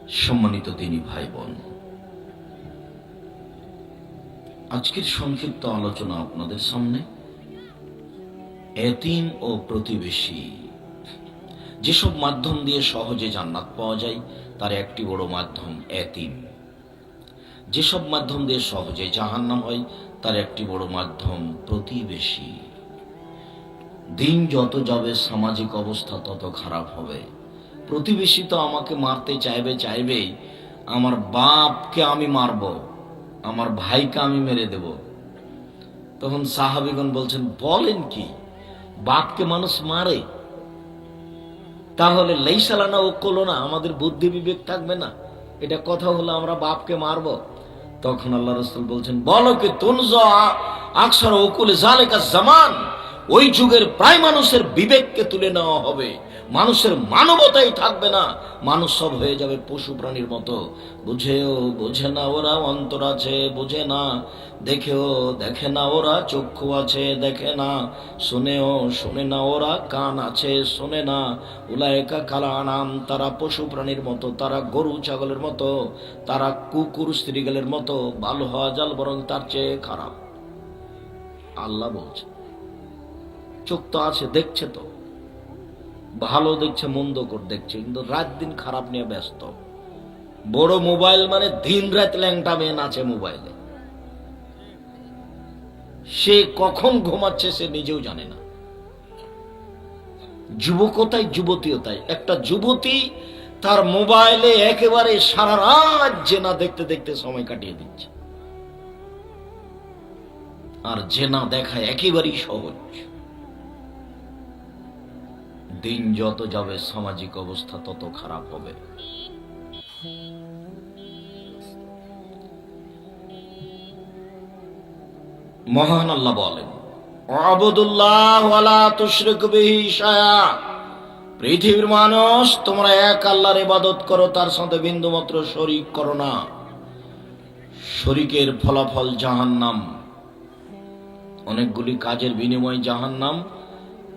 সম্মানিত দিনী ভাই বোন, আজকের সংক্ষিপ্ত আলোচনা আপনাদের সামনে এতিম ও প্রতিবেশী। যেসব মাধ্যম দিয়ে সহজে জান্নাত পাওয়া যায় তার একটি বড় মাধ্যম এতিম। যেসব মাধ্যম দিয়ে সহজে জাহান্নাম হয় তার একটি বড় মাধ্যম প্রতিবেশী। দিন যত যাবে সামাজিক অবস্থা তত খারাপ হবে। প্রতিবেশী তো আমাকে মারতে চাইবেই, আমার বাপকে আমি মারব, আমার ভাইকে আমি মেরে দেব। তখন সাহাবীগণ বলছেন, বলেন কি, বাপকে মানুষ মারে? তাহলে লেইসালানা ও কলো না, আমাদের বুদ্ধি বিবেক থাকবে না? এটা কথা হলো আমরা বাপকে মারব? তখন আল্লাহ রাসূল বলছেন, বলো কি তুনজ আকসার ওকুলে জালেকা জামান, ওই যুগের প্রায় মানুষের বিবেককে তুলে নেওয়া হবে, মানুষের মানবতাই থাকবে না, মানুষ সব হয়ে যাবে পশু প্রাণীর মতো। বুঝেও বোঝে না ওরা, অন্তর আছে বোঝে না, দেখেও দেখে না ওরা, চক্ষু আছে দেখে না, শুনেও শোনে না ওরা, কান আছে শোনে না। উলায়েকা কাল আনাম, তারা পশু প্রাণীর মতো, তারা গরু ছাগলের মতো, তারা কুকুর স্ত্রীগালের মতো, ভালো হওয়া জাল বরং তার চেয়ে খারাপ। আল্লাহ বলছে, চোখ তো আছে, দেখছে তো, ভালো দেখছে মন্দ করে দেখছে, কিন্তু রাত দিন খারাপ নিয়ে ব্যস্ত। বড় মোবাইল মানে দিন রাত ল্যাংটা মেয়ে নাচে মোবাইলে, সে কখন ঘুমাচ্ছে সে নিজেও জানে না। যুবকতাই যুবতীও তাই, একটা যুবতী তার মোবাইলে একেবারে সারা রাত জেনা দেখতে দেখতে সময় কাটিয়ে দিচ্ছে, আর জেনা দেখা একেবারেই সহজ। দিন যত যাবে সামাজিক অবস্থা তত খারাপ হবে। মহান আল্লাহ বলেন, আবুদুল্লাহ ওয়ালা তুশরিকু বিহি শায়া, পৃথিবীর মানুষ তোমরা এক আল্লাহর ইবাদত করো, তার সাথে বিন্দুমাত্র শরীক করো না। শরীকের ফলাফল জাহান্নাম। অনেকগুলি কাজের বিনিময় জাহান্নাম,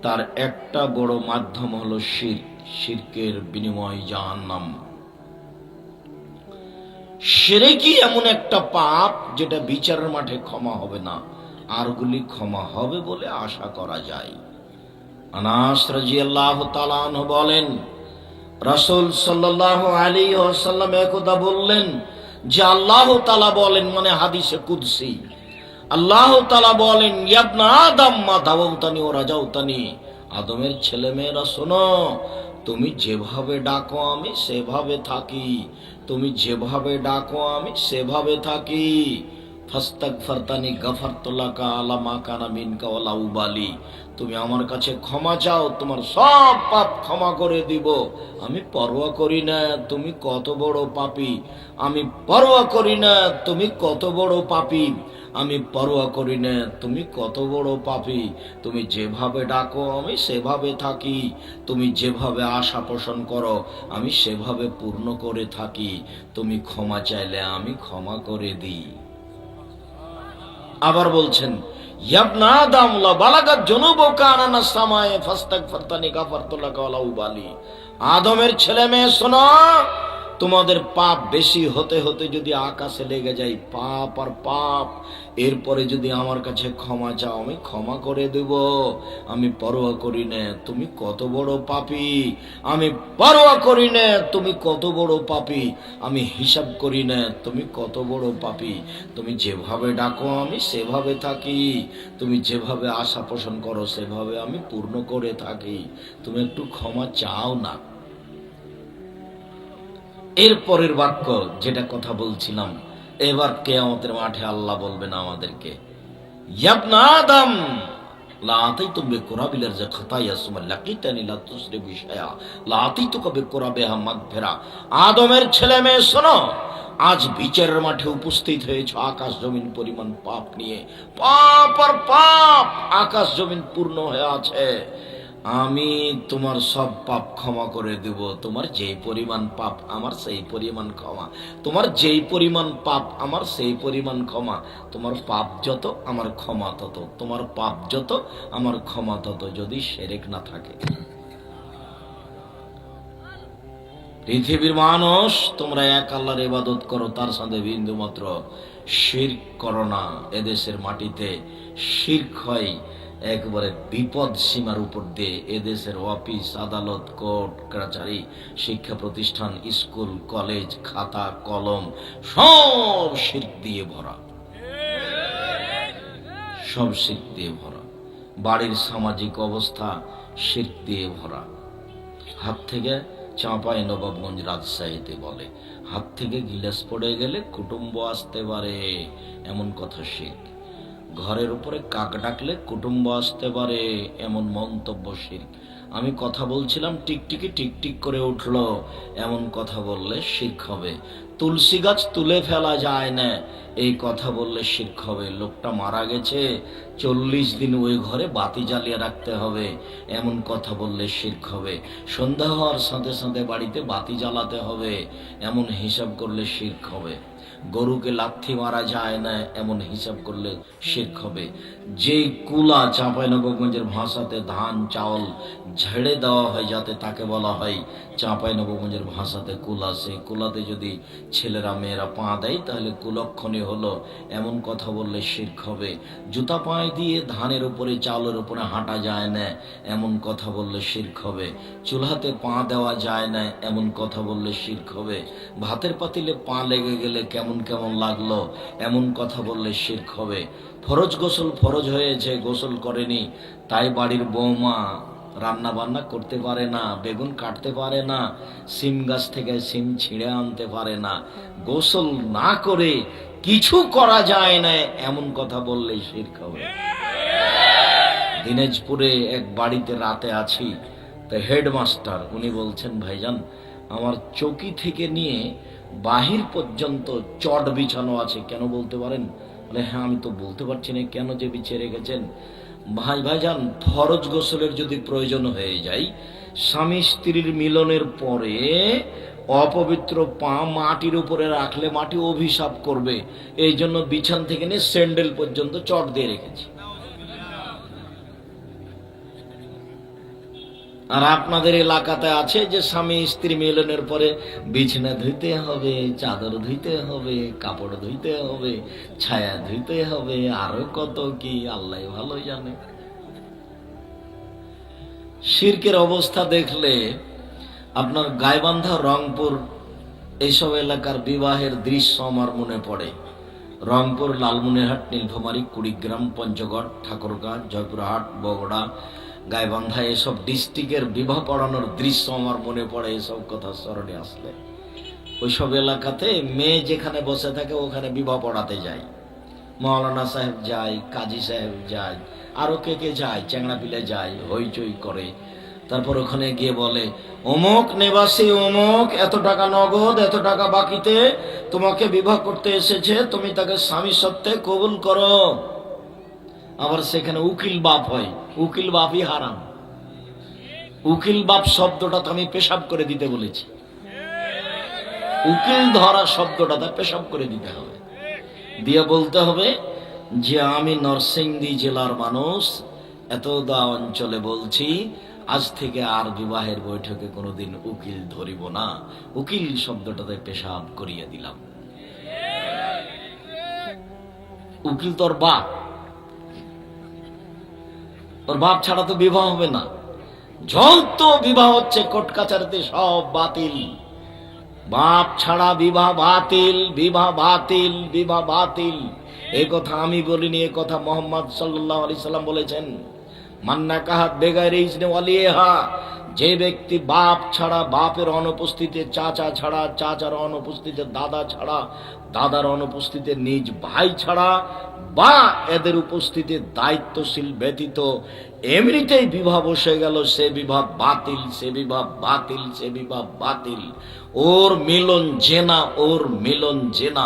তার একটা বড় মাধ্যম হলো শিরক। শিরকের বিনিময় জাহান্নাম। শিরকই এমন একটা পাপ যেটা বিচারের মাঠে ক্ষমা হবে না, আরগুলি ক্ষমা হবে বলে আশা করা যায়। আনাস রাদিয়াল্লাহু তাআলা আনহু বলেন, রাসূল সাল্লাল্লাহু আলাইহি ওয়াসাল্লাম একদা বললেন যে আল্লাহ তাআলা বলেন, মানে হাদিসে কুদসি, আল্লাহ তাআলা বলেন, ইয়া আদম মা দাওতানি ওয়া রাজাউতানি, আদমের ছেলে মেয়েরা শোনো, তুমি যেভাবে ডাকো আমি সেভাবে থাকি, তুমি যেভাবে ডাকো আমি সেভাবে থাকি। ফাস্তাগফারতানি গাফারতু লাকা আলা মা কানা মিনকা ওয়ালা উবালি, তুমি আমার কাছে ক্ষমা চাও, তোমার সব পাপ ক্ষমা করে দিব। আমি পরোয়া করি না তুমি কত বড় পাপী, আমি পরোয়া করি না তুমি কত বড় পাপী, আমি পরোয়া করি না তুমি কত বড় পাপী। তুমি যেভাবে ডাকো আমি সেভাবে থাকি, তুমি যেভাবে আশা পোষণ করো আমি সেভাবে পূর্ণ করে থাকি, তুমি ক্ষমা চাইলে আমি ক্ষমা করে দিই। আবার বলছেন, ইয়াবনা আদম লা বালাগাত যুনুবুকা আনানাস সামায়ে ফাস্তাগফারতানি গাফারতু লাকা ওয়ালা উবালি, আদমের ছেলে মেয়ে শোনো, তোমাদের পাপ বেশি হতে হতে যদি আকাশে লেগে যায় পাপ আর পাপ, এরপরে যদি আমার কাছে ক্ষমা চাও আমি ক্ষমা করে দেব। আমি পরোয়া করি না তুমি কত বড় পাপী, আমি পরোয়া করি না তুমি কত বড় পাপী, আমি হিসাব করি না তুমি কত বড় পাপী। তুমি যেভাবে ডাকো আমি সেভাবে থাকি, তুমি যেভাবে আশা পোষণ করো সেভাবে আমি পূর্ণ করে থাকি, তুমি একটু ক্ষমা চাও না। এর পরের বাক্য যেটা কথা বলছিলাম, এবার কিয়ামতের মাঠে আল্লাহ বলবেন আমাদেরকে, ইয়া আদম লা আতাইতু বিকুরাবিল খাতায়া সুম্মা লাকিতানি লা তুসরি বিশায়া লা আতাইতুকা বিকুরাবিহা মাগফিরা, আদমের ছেলে মেয়ে শোনো, আজ বিচারের মাঠে উপস্থিত হয়েছে আকাশ জমিন পরিমাণ পাপ নিয়ে, পাপ আর পাপ, আকাশ জমিন পূর্ণ হয়ে আছে, আমি তোমার সব পাপ ক্ষমা করে দেব। তোমার যেই পরিমাণ পাপ আমার সেই পরিমাণ ক্ষমা, তোমার যেই পরিমাণ পাপ আমার সেই পরিমাণ ক্ষমা, তোমার পাপ যত আমার ক্ষমা তত, তোমার পাপ যত আমার ক্ষমা তত, যদি শিরক না থাকে। পৃথিবীর মানুষ, তোমরা এক আল্লাহর ইবাদত করো, তার সাথে বিন্দু মাত্র শিরক করো না। এদেশের মাটিতে শিরক হয় একবারে বিপদ সীমার উপর দিয়ে। এদেশের অফিস আদালত কোর্ট কাছারি শিক্ষা প্রতিষ্ঠান স্কুল কলেজ খাতা কলম সব শিরক দিয়ে ভরা, সব শিরক দিয়ে ভরা। বাড়ির সামাজিক অবস্থা শিরক দিয়ে ভরা। হাত থেকে চাঁপাই নবাবগঞ্জ রাজশাহীতে বলে, হাত থেকে গিলাস পড়ে গেলে কুটুম্ব আসতে পারে, এমন কথা শিরক। ঘরের উপরে কাক ডাকলে কুটুম্ব আসতে পারে, এমন মন্তব্য শিরক। আমি কথা বলছিলাম, টিকটিকি টিকটিক করে উঠলো, এমন কথা বললে শিরক হবে। তুলসী গাছ তুলে ফেলা যায় না, এই কথা বললে শিরক হবে। লোকটা মারা গেছে, 40 দিন ওই ঘরে বাতি জ্বালিয়ে রাখতে হবে, এমন কথা বললে শিরক হবে। সন্ধ্যা হওয়ার সাথে সাথে বাড়িতে বাতি জ্বালাতে হবে, এমন হিসাব করলে শিরক হবে। গরুকে লাথি মারা যায় না, এমন হিসাব করলে শিরক হবে। যেই কুলা চাঁপাইনবাবগঞ্জের ভাষাতে ধান চাউল ঝেড়ে দেওয়া হয়, যাতে তাকে বলা হয় চাঁপাইনবাবগঞ্জের ভাষাতে কুলা। সেই কুলাতে যদি ছেলেরা মেয়েরা পা দেয় তাহলে কুলক্ষণী হলো, এমন কথা বললে শিরক হবে। জুতা পায়ে দিয়ে ধানের উপরে চাউলের উপরে হাঁটা যায় না, এমন কথা বললে শিরক হবে। চুলাতে পা দেওয়া যায় না, এমন কথা বললে শিরক হবে। ভাতের পাতিলে পা লেগে গেলে কেমন কেমন লাগলো, এমন কথা বললে শিরক হবে। ফরজ গোসল ফরজ হয়েছে, গোসল করেনি, তাই বাড়ির বৌমা রান্না বান্না করতে পারে না, বেগুন কাটতে পারে না, সিম গাছ থেকে সিম ছিঁড়ে আনতে পারে না, গোসল না করে কিছু করা যায় না, এমন কথা বললে শিরক হবে। দিনাজপুরে এক বাড়িতে রাতে আছি, তো হেডমাস্টার উনি বলছেন, ভাইজান আমার চৌকি থেকে নিয়ে বাহির পর্যন্ত চট বিছানো আছে, কেন বলতে পারেন? বলে, হ্যাঁ আমি তো বলতে পারছি না কেন যে বিছিয়ে রেখেছেন। ভাইজান ফরজ গোসলের যদি প্রয়োজন হয়ে যায়, স্বামী স্ত্রীর মিলনের পরে অপবিত্র পা মাটির উপরে রাখলে মাটি অভিশাপ করবে, এই জন্য বিছান থেকে নিয়ে স্যান্ডেল পর্যন্ত চট দিয়ে রেখেছি। আর আপনাদের এলাকাতে আছে যে স্বামী স্ত্রী মিলনের পরে বিছানা ধুইতে হবে, চাদর ধুইতে হবে, কাপড় ধুইতে হবে, ছায়া ধুইতে হবে, আরো কত কি আল্লাহ ভালো জানে। শিরকের অবস্থা দেখলে আপনার গাইবান্ধা রংপুর এইসব এলাকার বিবাহের দৃশ্য আমার মনে পড়ে। রংপুর, লালমনিরহাট, নীলফামারী, কুড়িগ্রাম, পঞ্চগড়, ঠাকুরগাঁ, জয়পুরহাট, বগুড়া, গাইবান্ধা এসব ডিস্ট্রিক্টের বিবাহ পড়ানোর দৃশ্য আমার মনে পড়ে। এসব কথা স্মরণে আসলে ওইসব এলাকাতে মেয়ে যেখানে বসে থাকে ওখানে বিবাহ পড়াতে যায়, মৌলানা সাহেব যায়, কাজী সাহেব যায়, আরো কে কে যায়, চ্যাংড়া পিলে যায়, হইচই করে। তারপর ওখানে গিয়ে বলে, অমুক নিবাসী অমুক এত টাকা নগদ এত টাকা বাকিতে তোমাকে বিবাহ করতে এসেছে, তুমি তাকে স্বামী সত্ত্বে কবুল করো। আবার সেখানে উকিল বাপ হয়, উকিল বাপই হারাম। উকিল বাপ শব্দটা তো আমি পেশাব করে দিতে বলেছি, উকিল ধরা শব্দটা তা পেশাব করে দিতে হবে, দিয়ে বলতে হবে যে আমি নরসিংদী জেলার মানুষ, এতদা অঞ্চলে বলছি, আজ থেকে আর বিবাহের বৈঠকে কোনোদিন উকিল ধরিব না, উকিল শব্দটাতে পেশাব করিয়ে দিলাম। উকিল তোর বাপ, তোর বাপ ছাড়া তো বিবাহ হবে না। যত বিবাহ হচ্ছে কোর্ট কাছারিতে সব বাতিল, বাপ ছাড়া বিবাহ বাতিল, বিবাহ বাতিল, বিবাহ বাতিল। এই কথা আমি বলিনি, এই কথা মোহাম্মদ সাল্লাল্লাহু আলাইহি সাল্লাম বলেছেন। মান্না কাহাত বেগাইরে ইজনে ওয়ালিহা, যে ব্যক্তি বাপ ছাড়া, বাপের অনুপস্থিতিতে চাচা ছাড়া, চাচার অনুপস্থিতিতে দাদা ছাড়া, দাদার অনুপস্থিতিতে নিজ ভাই ছাড়া, বা এদের উপস্থিতিতে দায়িত্বশীল ব্যতীত এমনিতেই বিবাহ বসে গেল, সে বিবাহ বাতিল, সে বিবাহ বাতিল, সে বিবাহ বাতিল। ওর মিলন জেনা, ওর মিলন জেনা।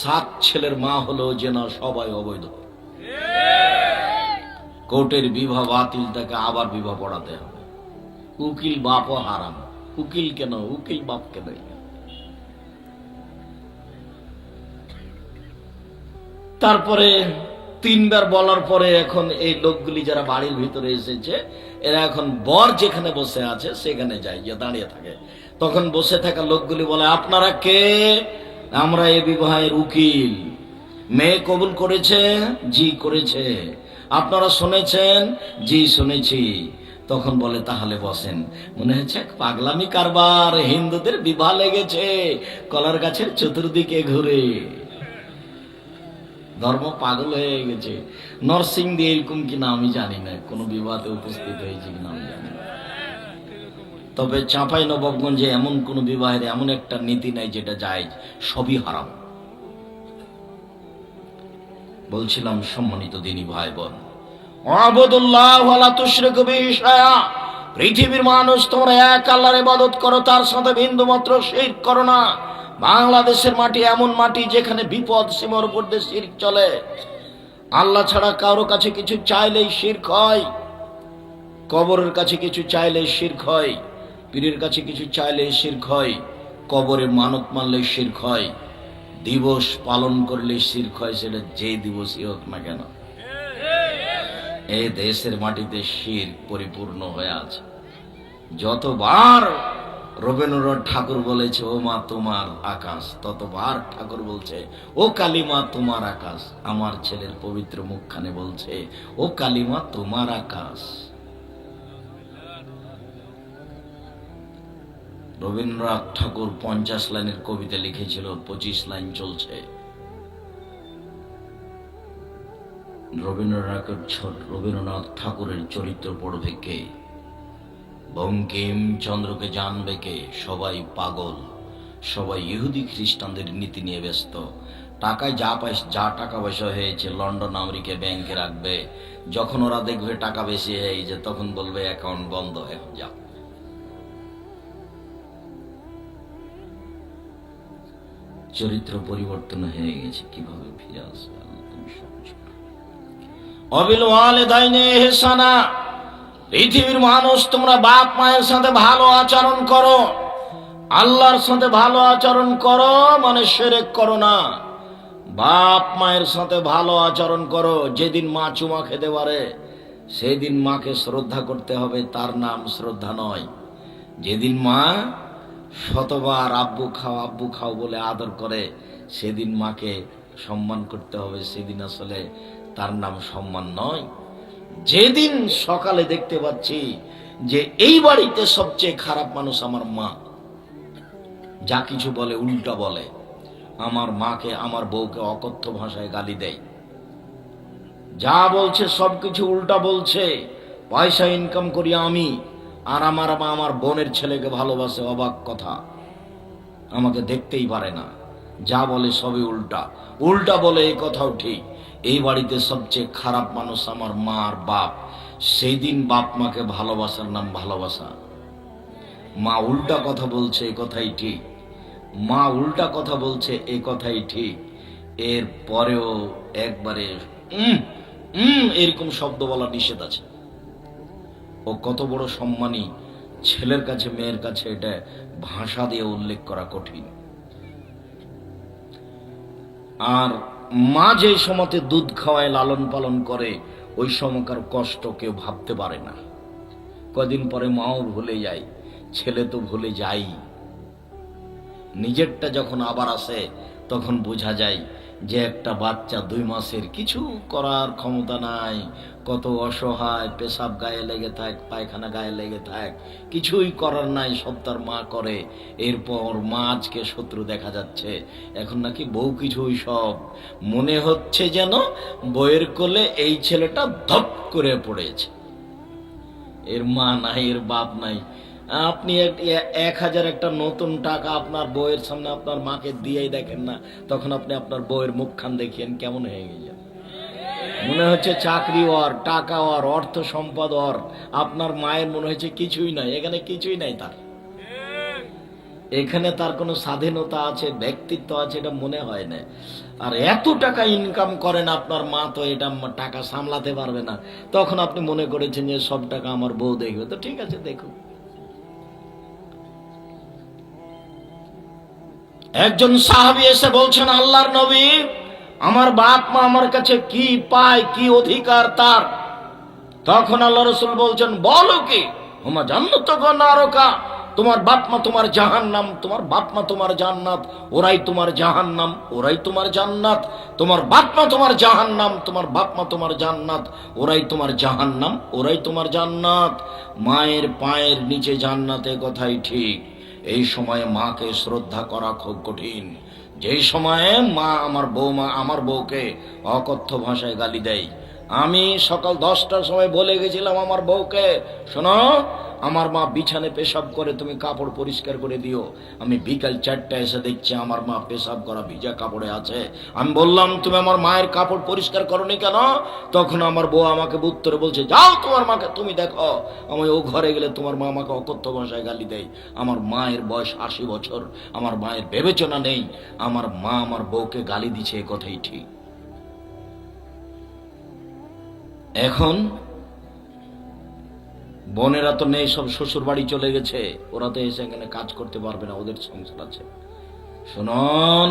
7 ছেলের মা হলো জেনা, সবাই অবৈধ। কোর্টের বিবাহ বাতিল, তাকে আবার বিবাহ পড়াতে হবে। উকিল বাপও হারাম। উকিল কেন? উকিল বাপ কেন? তারপরে 3 বার বলার পরে এখন এই লোকগুলি যারা বাড়ির ভিতরে এসেছে, এরা এখন বর যেখানে বসে আছে সেখানে যায়, গিয়ে দাঁড়িয়ে থাকে। তখন বসে থাকা লোকগুলি বলে, আপনারা কে? আমরা এ বিবাহের উকিল। মেয়ে কবুল করেছে? জি করেছে। আপনারা শুনেছেন? জি শুনেছি। তখন বলে, তাহলে বসেন। মনে হচ্ছে এক পাগলামি কারবার, হিন্দুদের বিবাহ লেগেছে কলার গাছের চতুর্দিকে ঘুরে। ধর্ম পাগল হয়ে গেছে। নরসিংদী এরকম কিনা আমি জানি না, কোন বিবাহে উপস্থিত হয়েছে কিনা আমি জানি না। তবে চাঁপাই নবাবগঞ্জে এমন কোন বিবাহের এমন একটা নীতি নাই যেটা জায়েজ, সবই হারাম। বলছিলাম সম্মানিত দিনী ভাই বোন, আবুদুল্লাহ ওয়ালা তুশরিকু বিহি শাইআ, পৃথিবীর মানুষ তোমরা এক আল্লাহর ইবাদত করো, তার সাথে বিন্দু মাত্র শিরক করো না। বাংলাদেশের মাটি এমন মাটি যেখানে বিপদ সীমার উপর দিয়ে শিরক চলে। আল্লাহ ছাড়া কারো কাছে কিছু চাইলেই শিরক হয়, কবরের কাছে কিছু চাইলেই শিরক হয়, পীরের কাছে কিছু চাইলেই শিরক হয়, কবরে মানত মানলেই শিরক হয়, দিবস পালন করলে শিরক হয়, সেটা যে দিবসই হোক না কেন। এই দেশের মাটিতে শিরক পরিপূর্ণ হয়ে আছে। যতবার রবীন্দ্রনাথ ঠাকুর বলেছে ও মা তোমার আকাশ, ততবার ঠাকুর বলছে ও কালিমা তোমার আকাশ। আমার ছেলের পবিত্র মুখখানে বলছে ও কালিমা তোমার আকাশ। রবীন্দ্রনাথ ঠাকুর 50 লাইনের কবিতা লিখেছিল, 25 লাইন চলছে। রবীন্দ্রনাথ ঠাকুরের চরিত্র পড়বে কে? বঙ্কিমচন্দ্রকে জানবে কে? সবাই পাগল, সবাই ইহুদি খ্রিস্টানদের নীতি নিয়ে ব্যস্ত। টাকায় যা টাকা পয়সা হয়েছে লন্ডন আমেরিকা ব্যাংকে রাখবে। যখন ওরা দেখবে টাকা বেশি হয়েছে তখন বলবে অ্যাকাউন্ট বন্ধ, এখন যা। চরিত্র পরিবর্তন হয়ে গেছে, কিভাবে ফিরে আসবে অবিল ওয়ালিদাইনি ইহসানা। পৃথিবীর মানুষ তোমরা বাপ মায়ের সাথে ভালো আচরণ করো, আল্লাহর সাথে ভালো আচরণ করো, মানে শিরক করো না। বাপ মায়ের সাথে ভালো আচরণ করো। যেদিন মা চুমা খেতে পারে সেদিন মাকে শ্রদ্ধা করতে হবে, তার নাম শ্রদ্ধা নয়। যেদিন মা শতবার আব্বু খাও বলে আদর করে সেদিন মাকে সম্মান করতে হবে, সেদিন আসলে তার নাম সম্মান নয়। যেদিন সকালে দেখতে পাচ্ছি যে এই বাড়িতে সবচেয়ে খারাপ মানুষ আমার মা, যা কিছু বলে উল্টা বলে, আমার মাকে আমার বউকে অকথ্য ভাষায় গালি দেয়, যা বলছে সবকিছু উল্টা বলছে, পয়সা ইনকাম করি আমি, আর আমার মা আমার বোনের ছেলেকে ভালোবাসে, অবাক কথা। আমাকে দেখতেই পারে না, যা বলে সবই উল্টা বলে, এই কথাও ঠিক। এই বাড়িতে সবচেয়ে খারাপ মানুষ আমার মা আর বাপ। সেই দিন বাপ মাকে ভালোবাসার নাম ভালোবাসা। মা উল্টা কথা বলছে, এই কথাই ঠিক। মা উল্টা কথা বলছে, এই কথাই ঠিক। এর পরেও একবারে এরকম শব্দ বলা নিষেধ আছে। ও কত বড় সম্মানী ছেলের কাছে মেয়ের কাছে, এটা ভাষা দিয়ে উল্লেখ করা কঠিন। আর মা যে সময়তে দুধ খাওয়ায় লালন পালন করে ওই সময়কার কষ্ট কেউ ভাবতে পারে না। কদিন পরে মাও ভুলে যায়, ছেলে তো ভুলে যাই। নিজেরটা যখন আবার আসে তখন বোঝা যায় যে একটা বাচ্চা 2 মাসের, কিছু করার ক্ষমতা নাই, কত অসহায়, পেশাব গায়ে লেগে থাক, পায়খানা গায়ে লেগে থাক, কিছুই করার নাই, সব তার মা করে। এরপর মা আজকে শত্রু দেখা যাচ্ছে, এখন নাকি বউ কিছুই সব। মনে হচ্ছে যেন বইয়ের কোলে এই ছেলেটা ধপ করে পড়েছে, এর মা নাই, এর বাপ নাই। আপনি 1000 একটা নতুন টাকা আপনার বউয়ের সামনে আপনার মাকে দিয়েই দেখেন না, তখন আপনি আপনার বউয়ের মুখখান দেখেন কেমন হয়ে গেছেন। মনে হচ্ছে চাকরি ওর, টাকা ওর, অর্থ সম্পদ ওর। আপনার মায়ের মনে হচ্ছে কিছুই নাই, এখানে কিছুই নাই তার। এখানে তার কোনো স্বাধীনতা আছে, ব্যক্তিত্ব আছে, এটা মনে হয় না। আর এত টাকা ইনকাম করেন আপনার মা, তো এটা টাকা সামলাতে পারবে না। তখন আপনি মনে করেছেন যে সব টাকা আমার বউ দেখবে, তো ঠিক আছে দেখুন। একজন সাহাবী এসে বলছেন, আল্লাহর নবী, আমার বাপ মা আমার কাছে কি পায়, কি অধিকার তার? তখন আল্লাহ রাসূল বলছেন, বলো কি? হুমা জান্নাতুকা নারকা, তোমার বাপ মা তোমার জাহান্নাম, তোমার বাপ মা তোমার জান্নাত, ওরাই তোমার জাহান্নাম, ওরাই তোমার জান্নাত, তোমার বাপ মা তোমার জাহান্নাম, তোমার বাপ মা তোমার জান্নাত, ওরাই তোমার জাহান্নাম, ওরাই তোমার জান্নাত। মায়ের পায়ের নিচে জান্নাতে, কথাই ঠিক। এই সময়ে মাকে শ্রদ্ধা করা খুব কঠিন। যেই সময়ে মা আমার বৌমা আমার বউকে অকথ্য ভাষায় গালি দেয়। আমি সকাল 10টার সময় বলে গেছিলাম আমার বউকে, শোনো, আমার মা বিছানে পেশাব করে, তুমি কাপড় পরিষ্কার করে দিও। আমি বিকাল 4টায় এসে দেখছি আমার মা পেশাব করা ভিজা কাপড়ে আছে। আমি বললাম, তুমি আমার মায়ের কাপড় পরিষ্কার করনি কেন? তখন আমার বউ আমাকে উত্তরে বলছে, যাও তোমার মাকে তুমি দেখো। আমি ও ঘরে গেলে তোমার মা আমাকে অকথ্য ভাষায় গালি দেয়। আমার মায়ের বয়স 80 বছর, আমার মায়ের বিবেচনা নেই। আমার মা আমার বউকে গালি দিচ্ছে, এ কথাই ঠিক। এখন বোনেরা তো নেই, সব শ্বশুর বাড়ি চলে গেছে, ওরা তো এসে এখানে কাজ করতে পারবে না, ওদের সংসার আছে। শুনুন,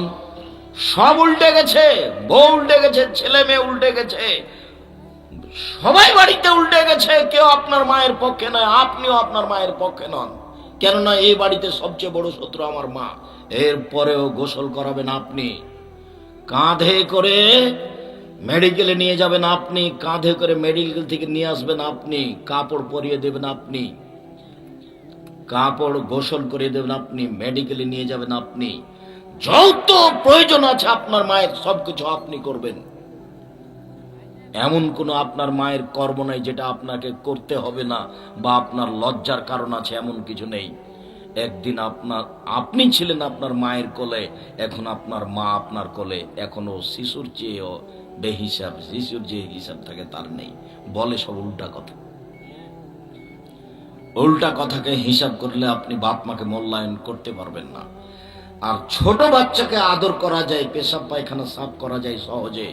সব উল্টে গেছে, বউ উল্টে গেছে, ছেলে মেয়ে উল্টে গেছে, সবাই বাড়িতে উল্টে গেছে। কেউ আপনার মায়ের পক্ষে নয়, আপনিও আপনার মায়ের পক্ষে নন। কেননা এই বাড়িতে সবচেয়ে বড় শত্রু আমার মা। এরপরেও গোসল করাবেন আপনি, কাঁধে করে মেডিকেলে নিয়ে যাবেন আপনি, কাঁধে করে মেডিকেল থেকে নিয়ে আসবেন আপনি, কাপড় পরিয়ে দেবেন আপনি, কাপড় গোসল করে দেবেন আপনি, মেডিকেলে নিয়ে যাবেন আপনি। যত প্রয়োজন আছে আপনার মায়ের সবকিছু আপনি করবেন। এমন কোনো আপনার মায়ের কর্ম নাই যেটা আপনাকে করতে হবে না বা আপনার লজ্জার কারণ আছে, এমন কিছু নেই। একদিন আপনি ছিলেন আপনার মায়ের কোলে, এখন আপনার মা আপনার কোলে। এখনো শিশুর চেয়েও বেহিসাব, শিশুর যে হিসাব থাকে তার নেই। বলে সব উল্টা কথা। উল্টা কথাকে হিসাব করলে আপনি বাপ মাকে মূল্যায়ন করতে পারবেন না। আর ছোট বাচ্চাকে আদর করা যায়, পেশাব পায়খানা সাফ করা যায় সহজে,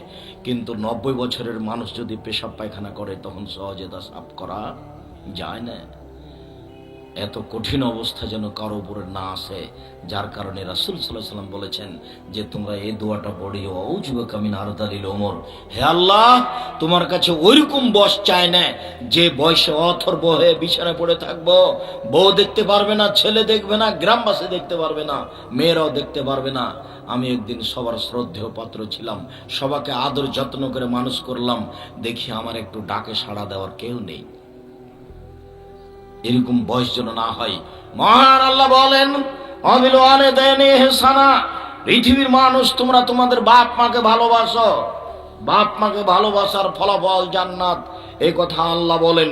কিন্তু 90 বছরের মানুষ যদি পেশাব পায়খানা করে তখন সহজে তা সাফ করা যায় না। এত কঠিন অবস্থা যেন কারো উপরে না আসে, যার কারণে রাসূল সাল্লাল্লাহু আলাইহি ওয়াসাল্লাম বলেছেন যে তোমরা এই দোয়াটা পড়িও, আউযুবিকা মিন আরদালিল উমর। হে আল্লাহ, তোমার কাছে ওইরকম বয়স চায় না যে বয়সে অথর্ব হয়ে বিছানায় পড়ে থাকবো, বউ দেখতে পারবে না, ছেলে দেখবে না, গ্রামবাসী দেখতে পারবে না, মেয়েরাও দেখতে পারবে না। আমি একদিন সবার শ্রদ্ধেয় পাত্র ছিলাম, সবাইকে আদর যত্ন করে মানুষ করলাম, দেখি আমার একটু ডাকে সাড়া দেওয়ার কেউ নেই। এরকম বয়স যেন না হয়। মহান আল্লাহ বলেন, অবিল ওয়ালিদাইনি ইহসানা, পৃথিবীর মানুষ তোমরা তোমাদের বাপ মাকে ভালোবাসো, বাপ মাকে ভালোবাসার ফলাফল জান্নাত। এই কথা আল্লাহ বলেন,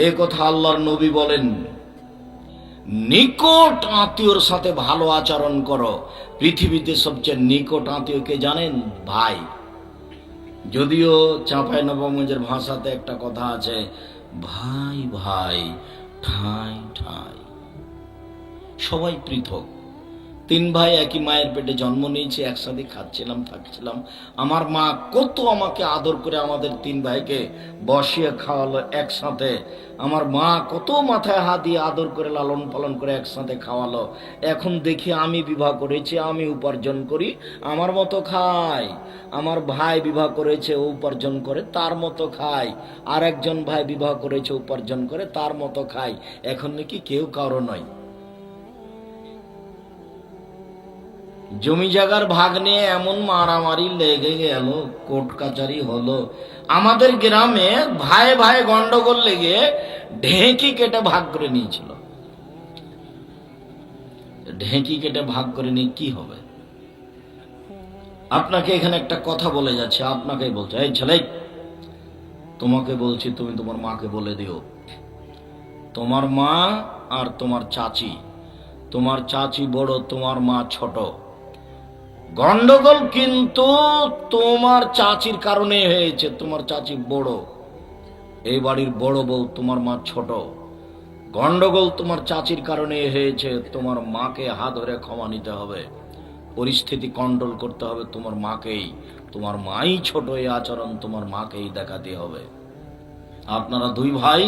এই কথা আল্লাহর নবী বলেন। নিকট আত্মীয়র সাথে ভালো আচরণ করো। পৃথিবীতে সবচেয়ে নিকট আত্মীয়কে জানেন? ভাই। যদিও চাঁপাইনবাবগঞ্জের ভাষাতে একটা কথা আছে, ভাই ভাই ঠাই ঠাই। সবাই পৃথক। 3 ভাই একই মায়ের পেটে জন্ম নিয়েছে, একসাথে খাচ্ছিলাম থাকছিলাম। আমার মা কত আমাকে আদর করে আমাদের 3 ভাইকে বসিয়ে খাওয়ালো একসাথে। আমার মা কত মাথায় হাত দিয়ে আদর করে লালন পালন করে একসাথে খাওয়ালো। এখন দেখি আমি বিবাহ করেছি, আমি উপার্জন করি, আমার মতো খাই। আমার ভাই বিবাহ করেছে, ও উপার্জন করে তার মতো খাই। আর একজন ভাই বিবাহ করেছে, উপার্জন করে তার মতো খাই। এখন নাকি কেউ কারো নয়। জমি জায়গার ভাগ নিয়ে এমন মারামারি লেগে গেল, কোর্ট কাচারি হলো। আমাদের গ্রামে ভাই ভাই গন্ডগোল লেগে ঢেঁকি কেটে ভাগ করে নিয়েছিল। ঢেঁকি কেটে ভাগ করে নিয়ে কি হবে? আপনাকে এখানে একটা কথা বলে যাচ্ছে, আপনাকেই বলছে, এই ছেলে, তোমাকে বলছি, তুমি তোমার মাকে বলে দিও, তোমার মা আর তোমার চাচি, তোমার চাচি বড়, তোমার মা ছোট। গন্ডগোল কিন্তু তোমার চাচির কারণে হয়েছে, তোমার চাচি বড়, এই বাড়ির বড় বউ, তোমার মা ছোট। গন্ডগোল তোমার চাচির কারণে হয়েছে, তোমার মাকে হাত ধরে ক্ষমা নিতে হবে, পরিস্থিতি কন্ট্রোল করতে হবে তোমার মাকেই। তোমার মাই ছোট, এই আচরণ তোমার মাকেই দেখাতে হবে। আপনারা 2 ভাই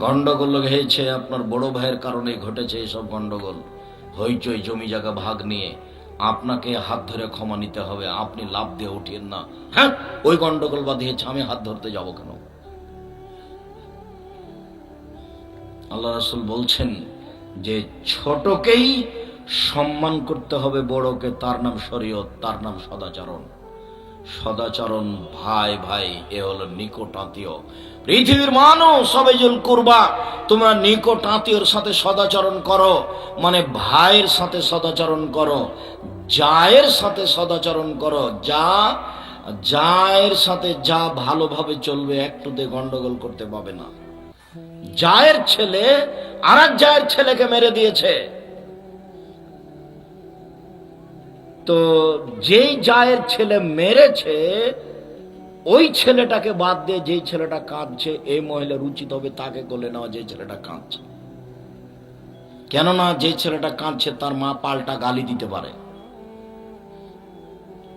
গন্ডগোল হয়েছে, আপনার বড় ভাইয়ের কারণে ঘটেছে এসব গন্ডগোল, হইচই জমি জায়গা ভাগ নিয়ে। আপনাকে হাত ধরে ক্ষমা নিতে হবে, আপনি লাভ দিয়ে উঠিয়েন না, হ্যাঁ ওই গন্ডগোল বাঁধিয়েছে, আমি হাত ধরতে যাব কেন? আল্লাহ রাসূল বলছেন যে ছোটকেই সম্মান করতে হবে, বড়কে, তার নাম শরীয়ত, তার নাম সদাচরণ। সদাচরণ ভাই ভাই, এ হলো নিকট আত্মীয়। পৃথিবীর মানুষ সবাইজুল কুরবা, তোমরা নিকট আত্মীয়র সাথে সদাচরণ করো, মানে ভাইয়ের সাথে সদাচরণ করো, জায়ের সাথে সদাচরণ করো। জায়ের সাথে যা ভালোভাবে চলবে, একটুতে গন্ডগোল করতে পাবে না। জায়ের ছেলে আর এক জায়ের ছেলেকে মেরে দিয়েছে, তো যেই জায়ের ছেলে মেরেছে ওই ছেলেটাকে বাদ দিয়ে যেই ছেলেটা কাঁদছে, এই মহিলার উচিত হবে তাকে কোলে নেওয়া, যে ছেলেটা কাঁদছে। কেননা যে ছেলেটা কাঁদছে তার মা পাল্টা গালি দিতে পারে,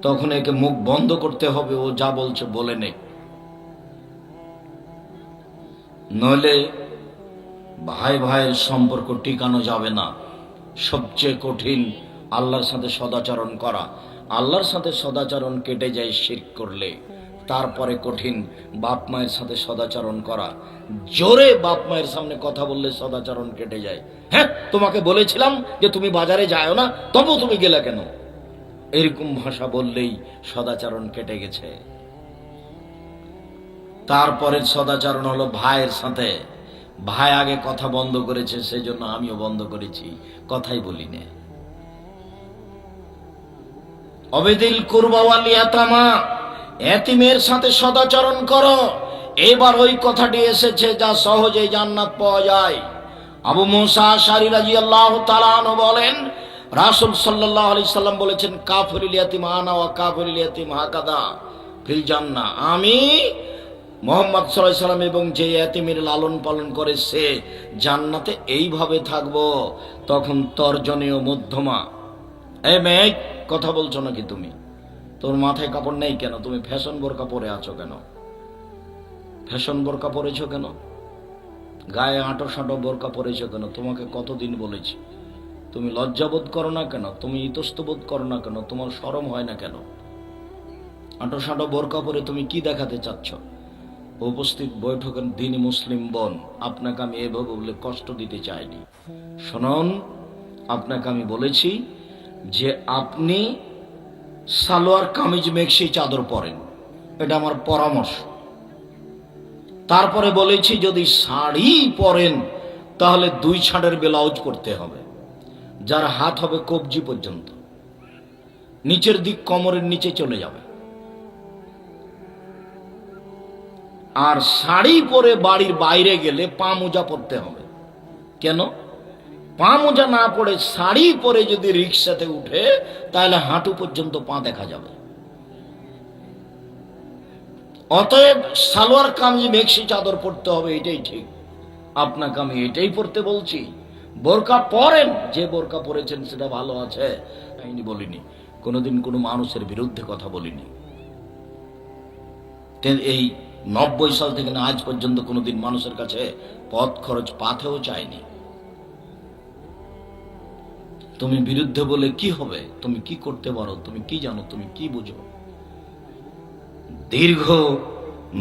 তখন একে মুখ বন্ধ করতে হবে, ও যা বলছে বলে নেই, নইলে ভাই ভাইয়ের সম্পর্ক টিকানো যাবে না। সবচেয়ে কঠিন আল্লাহর সাথে সদাচরণ করা। আল্লাহর সাথে সদাচরণ কেটে যায় শিরক করলে। তারপরে কঠিন বাপ মায়ের সাথে সদাচরণ করা। জোরে বাপ মায়ের সামনে কথা বললে সদাচরণ কেটে যায়। হ্যাঁ, তোমাকে বলেছিলাম যে তুমি বাজারে যাও না, তবু তুমি গেলে কেন? এরকম ভাষা বললেই সদাচরণ কেটে গেছে। তারপরের সদাচরণ হলো ভাইয়ের সাথে। ভাই আগে কথা বন্ধ করেছে, সেই জন্য আমিও বন্ধ করেছি, কথাই বলি না। অবেদিল কুরবা ওয়াল ইয়াতামা, এতিমের সাথে সদাচরণ করো। এবার ওই কথাটি এসেছে যা সহজেই জান্নাত পাওয়া যায়। আবু মুসা আশআরী রাদিয়াল্লাহু তাআলা আনহু বলেন, রাসূল সাল্লাল্লাহু আলাইহি সাল্লাম বলেছেন, কাফিরুল ইয়াতিম আনা ওয়া কাফিরুল ইয়াতিম হাকাদা ফিল জান্নাহ। আমি মুহাম্মদ সাল্লাল্লাহু আলাইহি সাল্লাম এবং যে এতিমের লালন পালন করে সে জান্নাতে এইভাবে থাকবো। তখন তর্জনীয় মধ্যমা, এই মেয়ে কথা বলছো নাকি তুমি? তোর মাথায় কাপড় নেই কেন? তুমি ফ্যাশন বোরকা পরে আছো কেন? ফ্যাশন বোরকা পরেছো কেন? গায়ে আঁটো সাঁটো বোরকা পরেছো কেন? তোমাকে কতদিন বলেছি? তুমি লজ্জাবোধ করো না কেন? তুমি ইতস্তবোধ করো না কেন? তোমার শরম হয় না কেন? আঁটো সাঁটো বোরকা পরে তুমি কি দেখাতে চাচ্ছ? উপস্থিত বৈঠকের দিনই মুসলিম বোন, আপনাকে আমি এভাবে বলে কষ্ট দিতে চাইনি। শুনুন, আপনাকে আমি বলেছি যে আপনি সালোয়ার কামিজ মেক্সি চাদর পরেন, এটা আমার পরামর্শ। তারপরে বলেছি যদি শাড়ি পরেন তাহলে 2 ছাড়ের ব্লাউজ করতে হবে, যার হাত হবে কবজি পর্যন্ত, নিচের দিক কোমরের নিচে চলে যাবে। আর শাড়ি পরে বাড়ির বাইরে গেলে পা মোজা পরতে হবে। কেন? পা মোজা না পরে শাড়ি পরে যদি রিক্সাতে উঠে তাহলে হাঁটু পর্যন্ত পা দেখা যাবে। অতএব সালোয়ার কামিজ মেক্সি চাদর পরতে হবে, এটাই ঠিক। আপনাকে আমি এটাই পরতে বলছি। বোরকা পরেন, যে বোরকা পরেছেন সেটা ভালো আছে, আমি বলিনি, কোনোদিন কোনো মানুষের বিরুদ্ধে কথা বলিনি। এই 90 সাল থেকে না আজ পর্যন্ত কোনোদিন মানুষের কাছে পথ খরচ পাথেও চাইনি। তুমি বিরুদ্ধে বলে কি হবে? তুমি কি করতে পারো? তুমি কি জানো? তুমি কি বুঝো? দীর্ঘ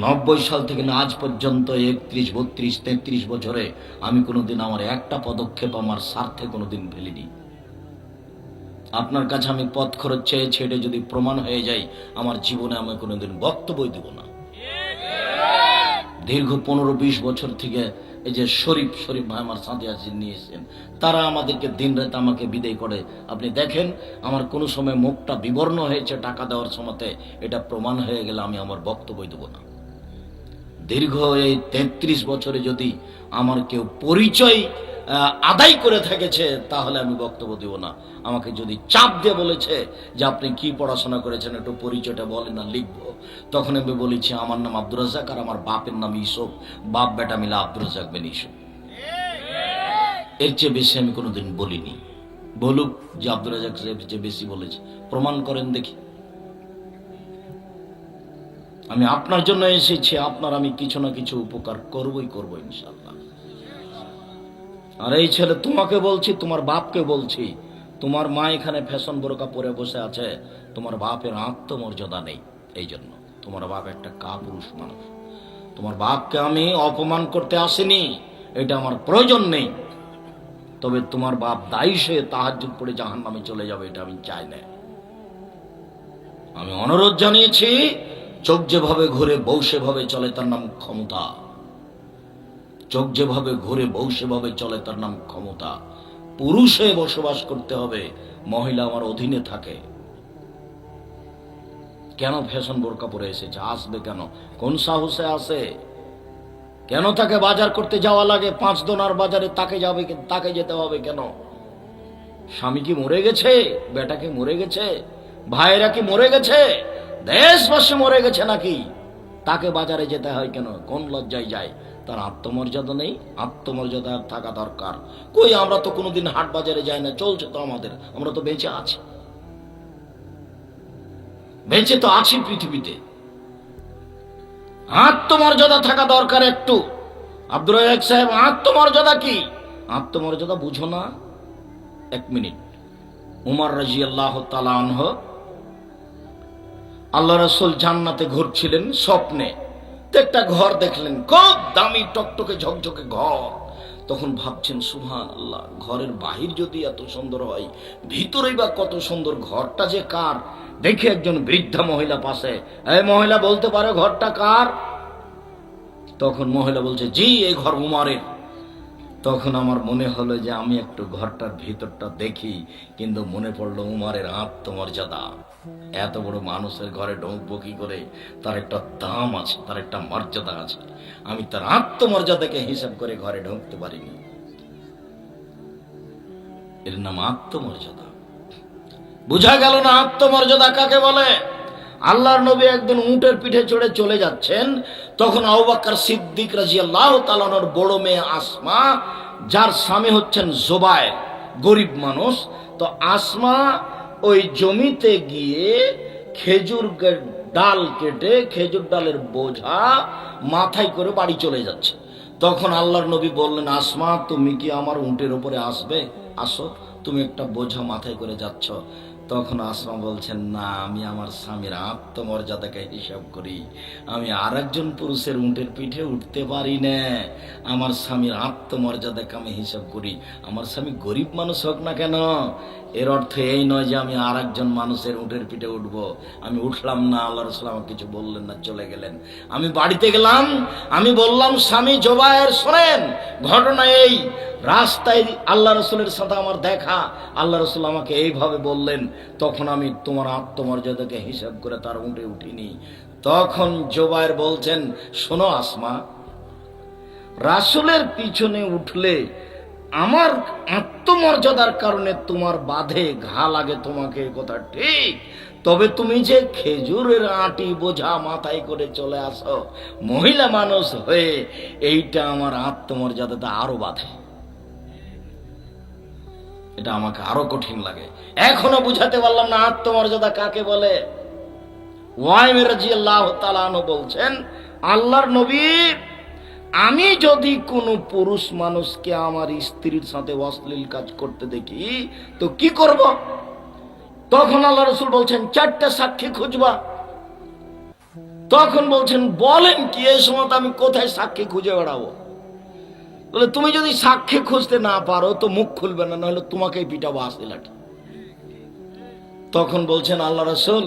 90 সাল থেকে না আজ পর্যন্ত 31, 32, 33 বছরে আমি কোনোদিন আমার একটা পদক্ষেপ আমার স্বার্থে কোনোদিন ফেলিনি। আপনার কাছে আমি পথ খরচ চেয়ে ছেড়ে যদি প্রমাণ হয়ে যায়, আমার জীবনে আমি কোনোদিন বক্তব্য দেব না। দীর্ঘ 15-20 বছর থেকে এই যে শরীফ ভাই আমার সাথে আছেন, নিয়েছেন, তারা আমাদেরকে দিন রাত আমাকে বিদায় করে। আপনি দেখেন আমার কোনো সময় মুখটা বিবর্ণ হয়েছে টাকা দেওয়ার সময়তে, এটা প্রমাণ হয়ে গেলে আমি আমার বক্তব্য দেব না। দীর্ঘ এই 33 বছরে যদি আমার কেউ পরিচয় আদায় করে থেকেছে তাহলে আমি বক্তব্য দেব না। আমাকে যদি চাপ দিয়ে বলেছে যে আপনি কি পড়াশোনা করেছেন, একটু পরিচয়টা বলেন না, লিখবো, তখন আমি বলেছি আমার নাম আব্দুর রাজ্জাক আর আমার বাপের নাম ইউসুফ, বাপ বেটা মিলে আব্দুর রাজ্জাক বিন ইউসুফ। এর চেয়ে বেশি আমি কোনোদিন বলিনি। বলুক যে আব্দুর রাজ্জাক চেয়ে বেশি বলেছে, প্রমাণ করেন দেখি। আমি আপনার জন্য এসেছি, আপনার আমি কিছু না কিছু উপকার করবই ইনশাআল্লাহ। আর এই ছেলে, তোমাকে বলছি, তোমার বাপকে বলছি, তোমার মা এখানে ফ্যাশন বোরকা পরে বসে আছে, তোমার বাপের আত্মমর্যাদা নেই। এই জন্য তোমার বাপ একটা কাপুরুষ মানুষ। তোমার বাপকে আমি অপমান করতে আসিনি, এটা আমার প্রয়োজন নেই। তবে তোমার বাপ দায়ী সে তাহাজ্জুদ পড়ে জাহান্নামে চলে যাবে, এটা আমি চাই না। আমি অনুরোধ জানিয়েছি, চোখ যেভাবে ঘুরে বউ সেভাবে চলে, তার নাম ক্ষমতা। চোখ যেভাবে ঘুরে বউ সেভাবে চলে, তার নাম ক্ষমতা। পুরুষে বসবাস করতে হবে, মহিলা আমার অধীনে থাকে। কেন ফ্যাশন বোরকা পরে এসেছে? আসবে কেন? কোন সাহসে আসে? কেন তাকে বাজার করতে যাওয়া লাগে? 5 দোনার বাজারে তাকে যেতে হবে কেন? স্বামী কি মরে গেছে? বেটা কি মরে গেছে? ভাইরা কি মরে গেছে? দেশবাসী মরে গেছে নাকি? তাকে বাজারে যেতে হয় কেন? কোন লজ্জায় যায়? তার আত্মমর্যাদা নেই? আত্মমর্যাদা থাকা দরকার। কই, আমরা তো কোনোদিন হাট বাজারে যাই না, চলছে তো আমাদের, আমরা তো বেঁচে আছি, বেঁচে তো আছি পৃথিবীতে। আত্মমর্যাদা থাকা দরকার একটু। আব্দুর রাজ্জাক সাহেব, আত্মমর্যাদা কি? আত্মমর্যাদা বুঝো না? 1 মিনিট। উমর রাদিয়াল্লাহু তাআলা আনহু, আল্লাহ রাসূল জান্নাতে ঘুরছিলেন স্বপ্নে, তো একটা ঘর দেখলেন, খুব দামি টকটকে ঝকঝকে ঘর। তখন ভাবছেন, সুবহানাল্লাহ, ঘরের বাহির যদি এত সুন্দর হয়, ভিতরেই বা কত সুন্দর। ঘরটা যে কার? দেখে একজন বৃদ্ধা মহিলা পাশে, এই মহিলা বলতে পারে ঘরটা কার? তখন মহিলা বলছে, জি, এই ঘর উমরের। তখন আমার মনে হলো যে আমি একটু ঘরটার ভিতরটা দেখি, কিন্তু মনে পড়লো উমরের আত্মমর্যাদা। এত বড় মানুষের ঘরে ঢুকবো কি করে? তার একটা দাম আছে, তার একটা মর্যাদা আছে। আমি তার আত্মমর্যাদাকে হিসাব করে ঘরে ঢুকতে পারিনি। এর নাম আত্মমর্যাদা। বুঝা গেল না আত্মমর্যাদা কাকে বলে? আল্লাহর নবী একদিন উটের পিঠে চড়ে চলে যাচ্ছেন, তখন আবু বকর সিদ্দিক রাদিয়াল্লাহু তাআলা আনহুর বড় মেয়ে আসমা, যার স্বামী হচ্ছেন জুবায়ের, গরিব মানুষ, তো আসমা ওই জমিতে গিয়ে খেজুর ডাল কেটে খেজুর ডালের বোঝা মাথায় করে বাড়ি চলে যাচ্ছে। তখন আল্লাহর নবী বললেন, আসমা, তুমি কি আমার উটের উপরে আসবে? আসো, তুমি একটা বোঝা মাথায় করে যাচ্ছ। তখন আসমা বলছেন, না, আমি আমার স্বামীর আত্মমর্যাদাকে হিসাব করি, আমি আর একজন পুরুষের উটের পিঠে উঠতে পারি না। আমার স্বামীর আত্মমর্যাদাকে আমি হিসাব করি। আমার স্বামী গরিব মানুষ হোক না কেন, এর অর্থ এই নয় যে আমি আর একজন মানুষের উটের পিঠে উঠবো। আমি উঠলাম না, আল্লাহ রাসূল আমাকে কিছু বললেন না, চলে গেলেন। আমি বাড়িতে গেলাম, আমি বললাম, স্বামী জুবায়ের, শোনেন, ঘটনা এই, রাস্তায় আল্লাহ রাসূলের সাথে আমার দেখা, আল্লাহ রাসূল আমাকে এইভাবে বললেন। তখন আমি তোমার আত্মমর্যাদাকে হিসাব করে তার উঠে উঠিনি। তখন জুবায়ের বলছেন, শোনো আসমা, রাসূলের পিছনে উঠলে আমার আত্মমর্যাদার কারণে তোমার বাঁধে ঘা লাগে, তোমাকে কথা ঠিক, তবে তুমি যে খেজুরের আটি বোঝা মাথায় করে চলে আসো মহিলা মানুষ হয়ে, এইটা আমার আত্মমর্যাদাতে আরো বাঁধে, এটা আমাকে আরো কঠিন লাগে। এখনো বুঝাতে পারলাম না আত্মমর্যাদা কাকে বলে। ওয়াইম রাদিয়াল্লাহু তাআলা আনহু বলছেন, আল্লাহর নবী, আমি যদি কোনো পুরুষ মানুষকে আমার স্ত্রীর সাথে অশ্লীল কাজ করতে দেখি তো কি করব? তখন আল্লাহ রাসূল বলছেন, 4টা সাক্ষী খুঁজবা। তখন বলছেন, বলেন কি? এই সময় আমি কোথায় সাক্ষী খুঁজে বেড়াবো? বলে, তুমি যদি সাক্ষী খুঁজতে না পারো তো মুখ খুলবে না, নাহলে তোমাকেই পিটাবো আসি লাঠি। তখন বলছেন আল্লাহ রাসূল,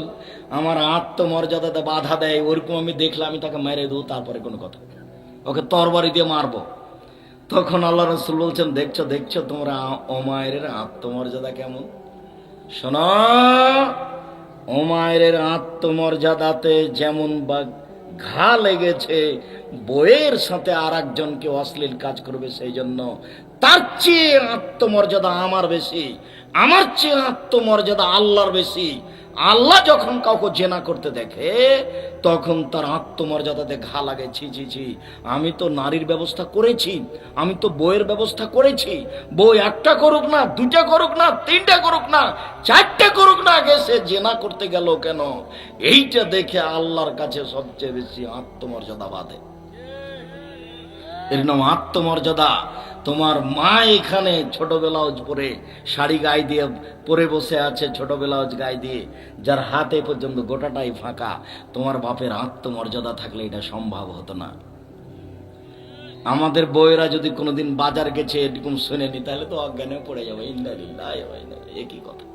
আমার আত্মমর্যাদাতে বাধা দেয়, ওরকম আমি দেখলে আমি তাকে মেরে দেবো, তারপরে কোনো কথা, ওকে তরবারি দিয়ে মারবো। তখন আল্লাহ রাসূল বলছেন, দেখছো দেখছো তোমরা উমাইরের আত্মমর্যাদা কেমন। শোনো, উমাইরের আত্মমর্যাদাতে যেমন বা ঘা লেগেছে বইয়ের সাথে আর একজনকে অশ্লীল কাজ করবে, সেই জন্য তার চেয়ে আত্মমর্যাদা আমার বেশি, আমার চেয়ে আত্মমর্যাদা আল্লাহর বেশি। আল্লাহ যখন কাউকে জেনা করতে দেখে তখন তার আত্মমর্যাদাতে ঘা লাগে। ছি ছি ছি, আমি তো নারীর ব্যবস্থা করেছি, আমি তো বইয়ের ব্যবস্থা করেছি, বই 1টা করুক না, 2টা করুক না, 3টা করুক না, 4টা করুক না, আগে সে জেনা করতে গেল কেন? এইটা দেখে আল্লাহর কাছে সবচেয়ে বেশি আত্মমর্যাদা বাঁধে। এর নাম আত্মমর্যাদা। তোমার মা এখানে ছোট ব্লাউজ পরে, শাড়ি গায়ে দিয়ে পরে বসে আছে, ছোট ব্লাউজ গায়ে দিয়ে, যার হাতে পর্যন্ত গোটাটাই ফাঁকা। তোমার বাপের আত্মমর্যাদা থাকলে এটা সম্ভব হতো না। আমাদের বউয়েরা যদি কোনোদিন বাজার গেছে এরকম শুনেনি তাহলে তো অজ্ঞানে পড়ে যাবে। ইন্না লিল্লাহি ওয়া ইন্না ইলাইহি। একই কথা।